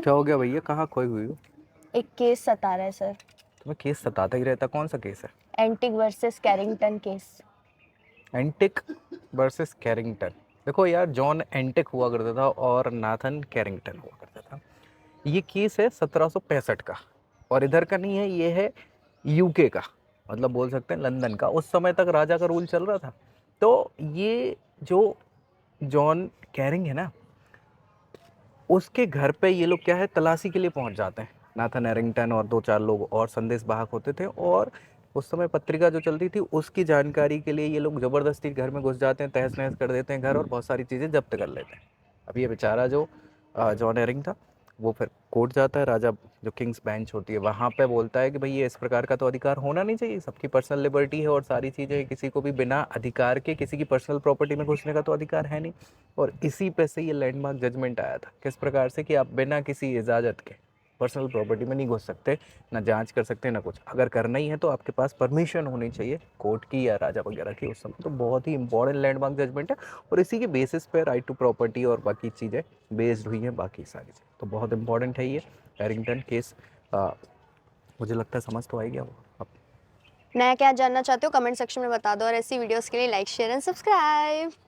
क्या हो गया भैया, कहाँ खोई हुई हो? एक केस सता रहा है सर। तुम्हें केस सताता ही रहता, कौन सा केस है? Antique versus Carrington case. Antique versus Carrington. देखो यार, जॉन एंटिक हुआ करता था और नाथन कैरिंगटन हुआ करता था। ये केस है 1765 का, और इधर का नहीं है, ये है यूके का, मतलब बोल सकते हैं लंदन का। उस समय तक राजा का रूल चल रहा था। तो ये जो जॉन कैरिंग है ना, उसके घर पे ये लोग क्या है, तलाशी के लिए पहुंच जाते हैं। नाथन एरिंगटन और दो चार लोग और संदेश वाहक होते थे, और उस समय पत्रिका जो चलती थी उसकी जानकारी के लिए ये लोग ज़बरदस्ती घर में घुस जाते हैं, तहस नहस कर देते हैं घर, और बहुत सारी चीज़ें जब्त कर लेते हैं। अब ये बेचारा जो जॉन एरिंग था, वो फिर कोर्ट जाता है। राजा जो किंग्स बेंच होती है वहाँ पे बोलता है कि भाई ये इस प्रकार का तो अधिकार होना नहीं चाहिए, सबकी पर्सनल लिबर्टी है और सारी चीज़ें, किसी को भी बिना अधिकार के किसी की पर्सनल प्रॉपर्टी में घुसने का तो अधिकार है नहीं। और इसी पे से ये लैंडमार्क जजमेंट आया था, किस प्रकार से कि आप बिना किसी इजाज़त के पर्सनल प्रॉपर्टी में नहीं घुस सकते, ना जांच कर सकते, ना कुछ। अगर करना ही है तो आपके पास परमिशन होनी चाहिए कोर्ट की या राजा वगैरह की उस समय। तो बहुत ही इंपॉर्टेंट लैंडमार्क जजमेंट है, और इसी के बेसिस पे राइट टू प्रॉपर्टी और बाकी चीज़ें बेस्ड हुई हैं, बाकी सारी चीज़ें। तो बहुत इंपॉर्टेंट है ये हैरिंगटन केस। मुझे लगता है समझ तो आ ही गया वो अब। नया क्या जानना चाहते हो कमेंट सेक्शन में बता दो, और ऐसी वीडियोस के लिए लाइक शेयर एंड सब्सक्राइब।